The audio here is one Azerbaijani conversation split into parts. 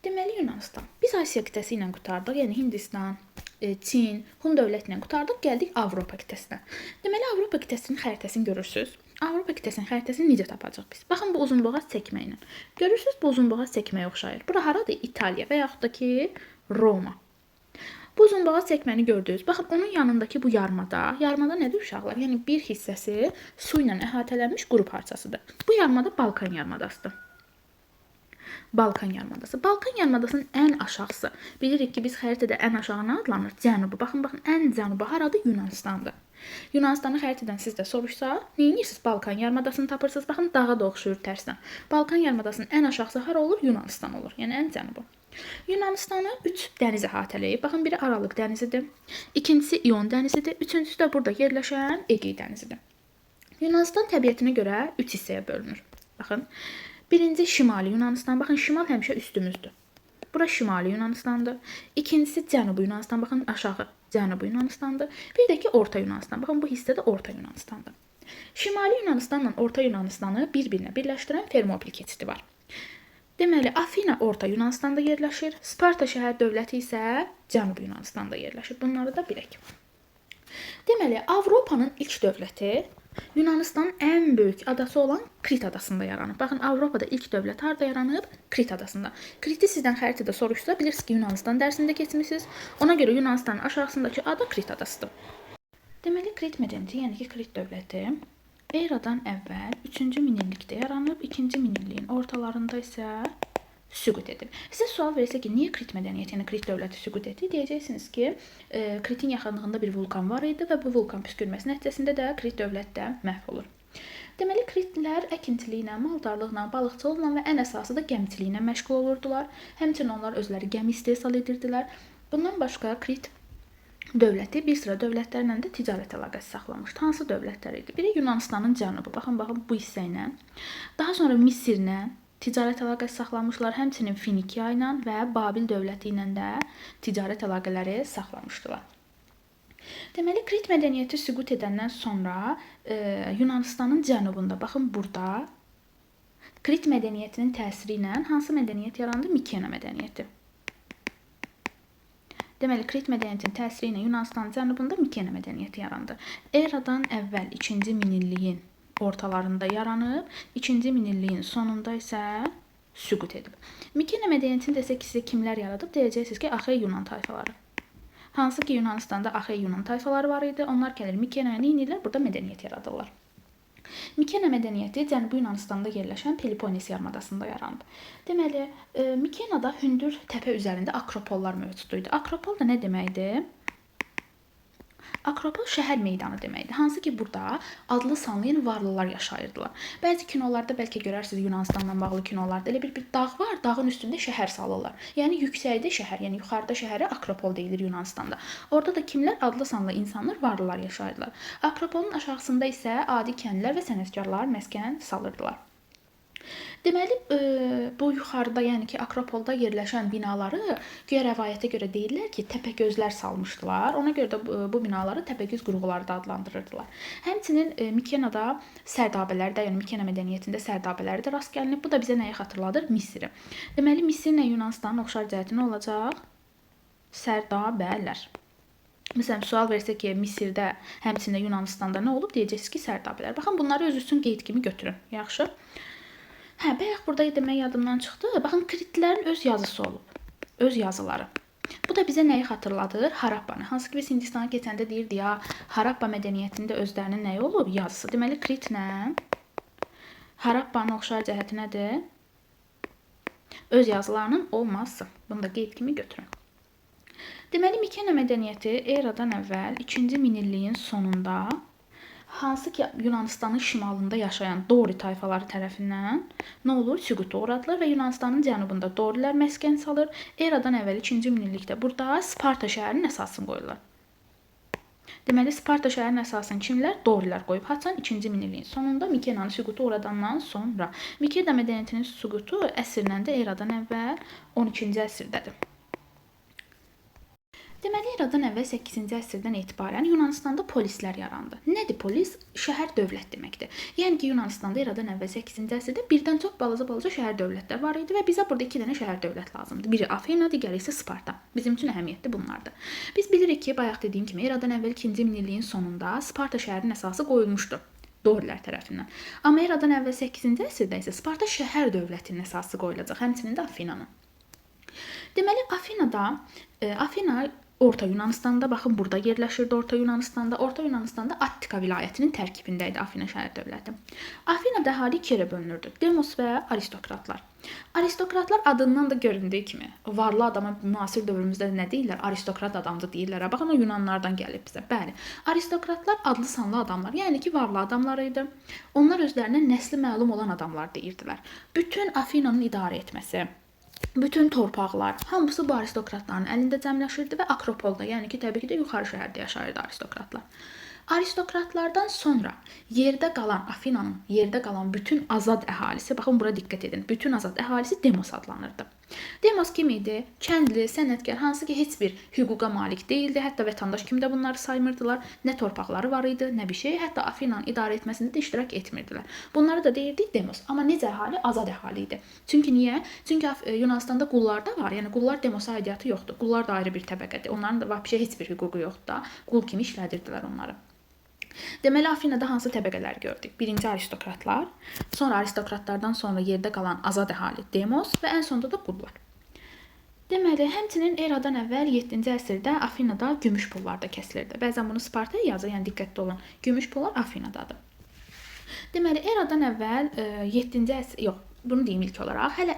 Deməli Yunanistan. Biz Asiya qitəsi ilə qurtardıq, yəni Hindistan, Çin, Hun dövləti ilə qurtardıq, gəldik Avropa qitəsinə. Deməli Avropa qitəsinin xəritəsini görürsüz. Avropa qitəsinin xəritəsini necə tapacağıq biz? Baxın bu uzunboğaz çəkməklə. Görürsüz bu uzunboğaz çəkməyə oxşayır. Bura haradır? İtaliya və yaxud da ki Roma. Bu uzunboğaz çəkməni gördünüz. Baxın onun yanındakı bu yarımada. Yarımada nədir uşaqlar? Yəni bir hissəsi su ilə əhatələnmiş quru parçasıdır. Bu yarımada Balkan yarımadasıdır. Balkan yarımadası. Balkan yarımadasının ən aşağısı. Bilirik ki, biz xəritədə ən aşağı nə adlanır? Cənubu. Baxın, ən cənubu haradır? Yunanistandır. Yunanistanı xəritədən siz də soruşsa, nə edirsiniz? Balkan yarımadasını tapırsınız. Baxın, dağa da oxşuyur tərsinə. Balkan yarımadasının ən aşağısı hara olur? Yunanistan olur. Yəni ən cənubu. Yunanistanı 3 dəniz əhatələyir. Baxın, biri Aralıq dənizidir, ikincisi İon dənizidir, üçüncüsü də burada yerləşən Egey dənizidir. Yunanistan təbiətinə görə 3 hissəyə bölünür. Baxın, birinci Şimali Yunanistan. Baxın, şimal həmişə üstümüzdür. Bura Şimali Yunanistandır. İkincisi Cənubi Yunanistan. Baxın, aşağı Cənubi Yunanistandır. Bir də ki, Orta Yunanistan. Baxın, bu hissədə Orta Yunanistandır. Şimali Yunanistanla Orta Yunanistanı bir-birinə birləşdirən Fermopil keçidi var. Deməli, Afina Orta Yunanistanda yerləşir. Sparta şəhər dövləti isə Cənubi Yunanistanda yerləşir. Bunları da bilək. Deməli, Avropanın ilk dövləti Yunanistanın ən böyük adası olan Krit adasında yaranıb. Baxın, Avropada ilk dövlət harada yaranıb? Krit adasında. Kriti sizdən xəritədə soruşsa, bilirsiniz ki, Yunanistan dərsində keçmisiniz. Ona görə Yunanistanın aşağısındakı ada Krit adasıdır. Deməli, Krit mədəniyyəti, yəni ki, Krit dövləti eradan əvvəl 3-cü minillikdə yaranıb, 2-ci minilliyin ortalarında isə süqut edib. Sizə sual versə ki, niyə Krit mədəniyyəti, yəni Krit dövləti süqut etdi? Deyəcəksiniz ki, Kritin yaxınlığında bir vulkan var idi və bu vulkan püskürməsi nəticəsində də Krit dövləti də məhv olur. Deməli, Kritlər əkinçiliklə, maldarlıqla, balıqçılıqla və ən əsası da gəmiçiliklə məşğul olurdular. Həmçinin onlar özləri gəmi istehsal edirdilər. Bundan başqa Krit dövləti bir sıra dövlətlərlə də ticarət əlaqəsi saxlamışdı. Hansı dövlətlər idi? Biri Yunanistanın cənubu. Baxın bu hissə ilə. Daha sonra Misirlə ticarət əlaqəsi saxlamışlar. Həmçinin Finikiya ilə və Babil dövləti ilə də ticarət əlaqələri saxlamışdılar. Deməli, Krit mədəniyyəti süqut edəndən sonra Yunanistanın cənubunda, baxın burada, Krit mədəniyyətinin təsiri ilə hansı mədəniyyət yarandı? Mikena mədəniyyəti. Deməli, Krit mədəniyyətinin təsiri ilə Yunanistanın cənubunda Mikena mədəniyyəti yarandı. Eradan əvvəl 2-ci minilliyin ortalarında yaranıb, 2-ci minilliyin sonunda isə süqut edib. Mikena mədəniyyətini desək ki, sizə kimlər yaradıb? Deyəcəksiniz ki, Axey Yunan tayfaları. Hansı ki, Yunanistanda Axey Yunan tayfaları var idi. Onlar gəlir Mikenaya, nə edirlər? Burada mədəniyyət yaradırlar. Mikena mədəniyyəti Cənubi Yunanistanda yerləşən Peloponnes yarımadasında yaranıb. Deməli, Mikenada hündür təpə üzərində akropollar mövcud idi. Akropol da nə deməkdir? Akropol şəhər meydanı deməkdir. Hansı ki, burada adlı sanlı varlılar yaşayırdılar. Bəzi kinolarda bəlkə görərsiniz Yunanistanla bağlı kinolarda elə bir dağ var, dağın üstündə şəhər salırlar. Yəni yüksəkdə şəhər, yəni yuxarıda şəhərə Akropol deyilir Yunanistanda. Orada da kimlər? Adlı sanlı insanlar, varlılar yaşayırdılar. Akropolun aşağısında isə adi kəndlilər və sənətkarlar məskən salırdılar. Deməli, bu yuxarıda, yəni ki, Akropolda yerləşən binaları güya rəvayətə görə deyirlər ki, təpəgözlər salmışdılar. Ona görə də bu binaları təpəgöz qurğuları da adlandırırdılar. Həmçinin Mikenada sərdabələrdə, yəni Mikena mədəniyyətində sərdabələri də rast gəlinib. Bu da bizə nəyi xatırladır? Misiri. Deməli, Misirlə Yunanistanın oxşar cəhəti nə olacaq? Sərdabələr. Məsələn, sual versə ki, Misirdə, həmçində Yunanistanda nə olub? Deyəcəksiniz ki, sərdabələr. Baxın, bunları öz üçün qeyd kimi götürün. Yaxşı. Bayaq burada demək yadımdan çıxdı. Baxın, Kritlərin öz yazısı olub. Öz yazıları. Bu da bizə nəyi xatırladır? Harappanı. Hansı ki, biz Hindistana keçəndə deyirdi ya, Harappa mədəniyyətində özlərinin nəyi olub? Yazısı. Deməli, Kritlə Harappanın oxşar cəhəti nədir? Öz yazılarının olması. Bunu da qeyd kimi götürün. Deməli, Mikena mədəniyyəti eradan əvvəl 2-ci minilliyin sonunda hansı ki, Yunanistanın şimalında yaşayan Dori tayfaları tərəfindən nə olur? Süquta uğradılar və Yunanistanın cənubunda Dorilər məskən salır. Eradan əvvəl 2-ci minillikdə burada Sparta şəhərinin əsasını qoyurlar. Deməli, Sparta şəhərinin əsasını kimlər? Dorilər qoyub. Haçan 2-ci minilliyin sonunda Mikenanın süquta uğradandan sonra. Mikena mədəniyyətinin süqutu əsrlə də eradan əvvəl 12-ci əsrdədir. Deməli, eradan əvvəl 8-ci əsrdən etibarən Yunanıstanda polislər yarandı. Nədir polis? Şəhər dövlət deməkdir. Yəni ki, Yunanıstanda eradan əvvəl 8-ci əsrdə birdən çox balaca şəhər dövlətlər var idi və bizə burada 2 dənə şəhər dövlət lazımdır. Biri Afina, digəri isə Sparta. Bizim üçün əhəmiyyətli bunlardır. Biz bilirik ki, bayaq dediyim kimi eradan əvvəl 2-ci minilliyin sonunda Sparta şəhərinin əsası qoyulmuşdur Dorilər tərəfindən. Amma eradan əvvəl 8-ci əsrdə isə Sparta şəhər dövlətinin əsası qoyulacaq, həmçinin də Afinanın. Deməli, Afina Orta Yunanıstanda, baxın burada yerləşirdi Orta Yunanıstanda. Orta Yunanıstanda Attika vilayətinin tərkibində idi Afina şəhər dövləti. Afinada əhali 2 yerə bölünürdü. Demos və aristokratlar. Aristokratlar adından da göründüyü kimi varlı adama müasir dövrümüzdə nə deyirlər? Aristokrat adamdır deyirlər. Baxın o Yunanlardan gəlib bizə. Bəli, aristokratlar adlı sanlı adamlar, yəni ki, varlı adamlar idi. Onlar özlərinə nəsli məlum olan adamlar deyirdilər. Bütün Afinanın idarə etməsi, bütün torpaqlar, hamısı bu aristokratların əlində cəmləşirdi və Akropolda, yəni ki, təbii ki də yuxarı şəhərdə yaşayırdı aristokratlar. Aristokratlardan sonra yerdə qalan Afinanın, yerdə qalan bütün azad əhalisi, baxın bura diqqət edin, bütün azad əhalisi demos adlanırdı. Demos kim idi? Kəndli, sənətkar, hansı ki heç bir hüquqa malik deyildi, hətta vətəndaş kimi də bunları saymırdılar, nə torpaqları var idi, nə bir şey, hətta Afinanın idarə etməsində də iştirak etmirdilər. Bunları da deyirdik demos, amma necə əhali? Azad əhali idi. Çünki niyə? Çünki Yunanıstanda qullar da var, yəni qullar demosa aidiyyatı yoxdur, qullar da ayrı bir təbəqədir, onların da vəbşə heç bir hüququ yoxdur da, qul kimi işlədirdilər onları. Deməli, Afinada hansı təbəqələr gördük? Birinci aristokratlar, sonra aristokratlardan sonra yerdə qalan azad əhali demos və ən sonunda da qullar. Deməli, həmçinin eradan əvvəl 7-ci əsrdə Afinada gümüş pullar da kəsilirdi. Bəzən bunu Spartaya yazır, yəni diqqətli olun. Gümüş pullar Afinadadır. Deməli, eradan əvvəl 7-ci əsr, yox, bunu deyim ilk olaraq, hələ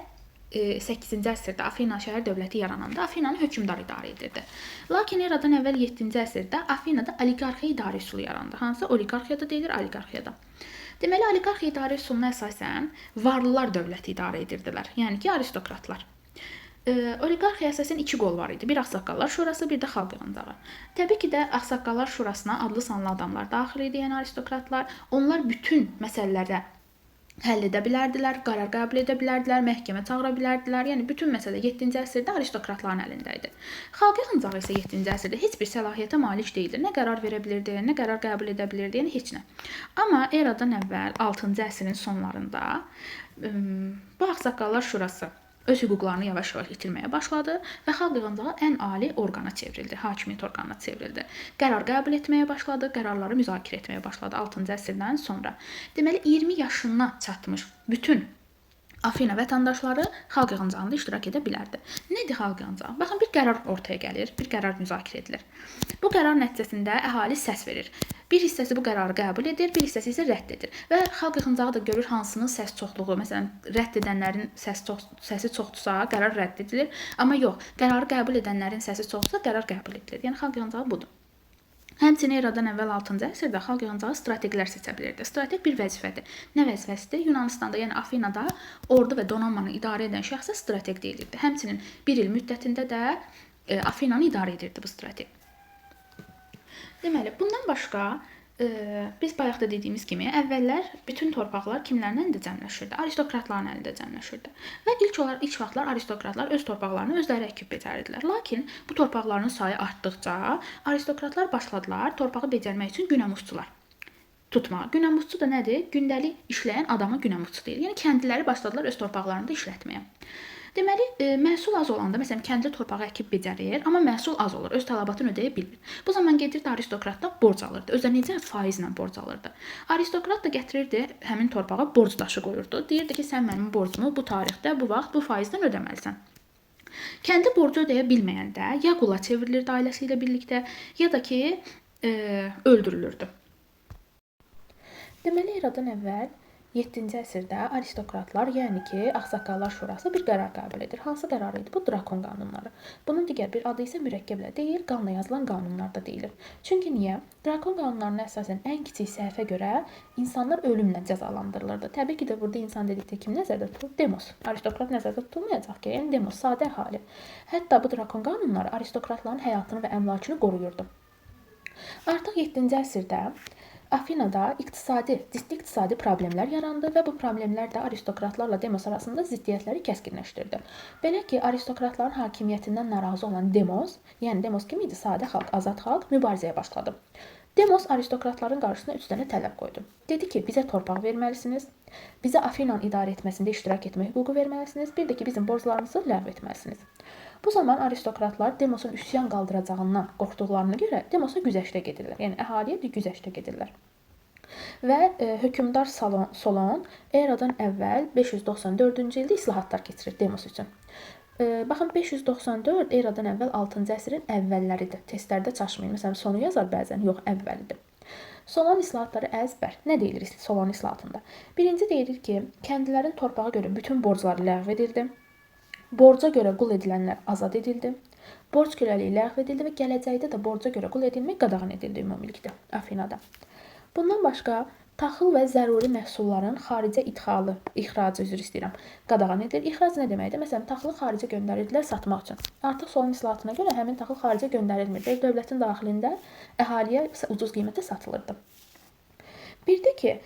8-ci əsrdə Afina şəhər dövləti yarananda Afinanı hökmdar idarə edirdi. Lakin eradan əvvəl 7-ci əsrdə Afinada oliqarxiya idarə üsulu yarandı. Hansı oliqarxiyada deyilir? Oliqarxiyada. Deməli, oliqarxiya idarə üsuluna əsasən varlılar dövləti idarə edirdilər. Yəni ki, aristokratlar. Oliqarxiya əsasən 2 qol var idi. Bir Ağsaqqallar Şurası, bir də Xalq Yığıncağı. Təbii ki də Ağsaqqallar Şurasına adlı sanlı adamlar daxil idi, yəni aristokratlar. Onlar bütün məsələlərdə həll edə bilərdilər, qərar qəbul edə bilərdilər, məhkəmə çağıra bilərdilər. Yəni bütün məsələ 7-ci əsrdə aristokratların əlində idi. Xalq Yığıncağı isə 7-ci əsrdə heç bir səlahiyyətə malik deyildi. Nə qərar verə bilirdi, nə qərar qəbul edə bilirdi, yəni heç nə. Amma eradan əvvəl 6-cı əsrin sonlarında bu Ağsaqqallar Şurası öz hüquqlarını yavaş-yavaş itirməyə başladı və Xalq Yığıncağı ən ali orqana çevrildi, hakimiyyət orqanına çevrildi. Qərar qəbul etməyə başladı, qərarları müzakirə etməyə başladı 6-cı əsrdən sonra. Deməli, 20 yaşına çatmış bütün Afina vətəndaşları Xalq Yığıncağında iştirak edə bilərdi. Nədir Xalq Yığıncağı? Baxın, bir qərar ortaya gəlir, bir qərar müzakirə edilir. Bu qərar nəticəsində əhali səs verir. Bir hissəsi bu qərarı qəbul edir, bir hissəsi isə rədd edir. Və Xalq Yığıncağı da görür hansının səs çoxluğu, məsələn, rədd edənlərin səsi çoxdursa, qərar rədd edilir. Amma yox, qərarı qəbul edənlərin səsi çoxdursa, qərar qəbul edilir. Yəni Xalq Yığıncağı budur. Həmçinin eradan əvvəl 6-cı əsrdə Xalq Yığıncağı strateqlər seçə bilirdi. Strateq bir vəzifədir. Nə vəzifəsidir? Yunanıstanda, yəni Afinada ordu və donanmanı idarə edən şəxsə strateq deyilirdi. Həmçinin 1 il müddətində də Afinanı idarə edirdi bu strateq. Deməli, bundan başqa biz bayaq da dediyimiz kimi əvvəllər bütün torpaqlar kimlərin əlində cəmləşirdi? Aristokratların əlində cəmləşirdi. Və ilk vaxtlar aristokratlar öz torpaqlarını özləri əkib becərirdilər. Lakin bu torpaqların sayı artdıqca aristokratlar başladılar torpağı becərmək üçün günəmuzçular tutmağa. Günəmuzçu da nədir? Gündəlik işləyən adama günəmuzçu deyil. Yəni kəndliləri başladılar öz torpaqlarında işlətməyə. Deməli, məhsul az olanda, məsələn, kəndli torpağı əkib becərir, amma məhsul az olur, öz tələbatını ödəyə bilmir. Bu zaman gedirdi aristokratdan borc alırdı. Özü necə faizlə borc alırdı. Aristokrat da gətirirdi həmin torpağa borc daşı qoyurdu. Deyirdi ki, sən mənim borcumu bu tarixdə, bu vaxt, bu faizdən ödəməlisən. Kəndli borcu ödəyə bilməyəndə ya qula çevrilirdi ailəsi ilə birlikdə, ya da ki, öldürülürdü. Deməli, eradan əvvəl 7-ci əsrdə aristokratlar, yəni ki, Ağsaqqallar Şurası bir qərar qəbul edir. Hansı qərar idi? Bu drakon qanunları. Bunun digər bir adı isə mürəkkəblə deyil, qanla yazılan qanunlar da deyilir. Çünki niyə? Drakon qanunlarına əsasən ən kiçik səhvə görə insanlar ölümlə cəzalandırılırdı. Təbii ki də burada insan dedikdə kim nəzərdə tutulur? Demos. Aristokrat nəzərdə tutulmayacaq ki, yəni demos, sadə əhali. Hətta bu drakon qanunları aristokratların həyatını və əmlakını qoruyurdu. Artıq 7-ci əsrdə Afinada ciddi iqtisadi problemlər yarandı və bu problemlər də aristokratlarla Demos arasında ziddiyyətləri kəskinləşdirdi. Belə ki, aristokratların hakimiyyətindən narazı olan Demos, yəni Demos kim idi? Sadə xalq, azad xalq mübarizəyə başladı. Demos aristokratların qarşısına 3 dənə tələb qoydu. Dedi ki, bizə torpaq verməlisiniz, bizə Afinanın idarə etməsində iştirak etmə hüququ verməlisiniz, bir də ki, bizim borclarımızı ləğv etməlisiniz. Bu zaman aristokratlar Demosun üsyan qaldıracağından qorxduqlarına görə Demosa güzəştə gedirlər. Yəni əhaliyə bir güzəştə gedirlər. Və hökmdar Solon eradan əvvəl 594-cü ildə islahatlar keçirir Demos üçün. Baxın 594 eradan əvvəl 6-cı əsrin əvvəlləridir. Testlərdə çaşmayın. Məsələn, sonu yazar bəzən, yox, əvvəlidir. Solon islahatları əzbər. Nə deyilir Solon islahatında? Birinci deyilir ki, kəndlilərin torpağa görə bütün borcları ləğv edildi. Borca görə qul edilənlər azad edildi. Borc köləliyi ləğv edildi və gələcəkdə də borca görə qul edilmək qadağan edildi ümumilikdə Afinada. Bundan başqa taxıl və zəruri məhsulların xaricə ixracı qadağan edilir. İxrac nə deməkdir? Məsələn, taxılı xaricə göndərirdilər satmaq üçün. Artıq Solon islahatına görə həmin taxıl xaricə göndərilmir. Dövlətin daxilində əhaliyə ucuz qiymətə satılırdı. Bir də ki,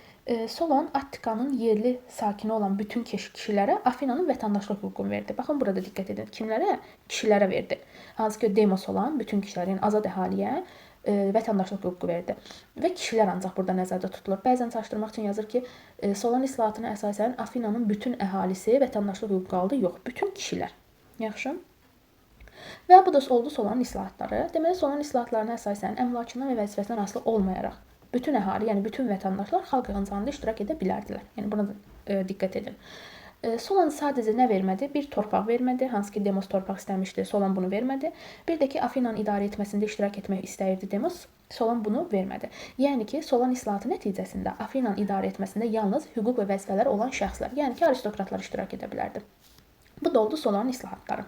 Solon Attikanın yerli sakini olan bütün kişilərə Afinanın vətəndaşlıq hüququnu verdi. Baxın, burada diqqət edin. Kimlərə? Kişilərə verdi. Hansı ki, Demos olan bütün kişilərin azad əhaliyə vətəndaşlıq hüququ verdi. Və kişilər ancaq burada nəzərdə tutulur. Bəzən çaşdırmaq üçün yazır ki, Solon islahatına əsasən Afinanın bütün əhalisi vətəndaşlıq hüququ aldı. Yox, bütün kişilər. Yaxşı. Və bu da oldu Solon islahatları. Deməli, Solon islahatlarına əsasən əmlakından və vəzifəsindən asılı olmayaraq bütün əhali, yəni bütün vətəndaşlar xalq yığıncağında iştirak edə bilərdilər. Yəni buna da diqqət edin. Solon sadəcə nə vermədi? Bir torpaq vermədi. Hansı ki, Demos torpaq istəmişdi, Solon bunu vermədi. Bir də ki, Afinanın idarə etməsində iştirak etmək istəyirdi Demos, Solon bunu vermədi. Yəni ki, Solon islahatı nəticəsində Afinanın idarə etməsində yalnız hüquq və vəzifələr olan şəxslər, yəni ki, aristokratlar iştirak edə bilərdi. Bu da oldu Solonun islahatları.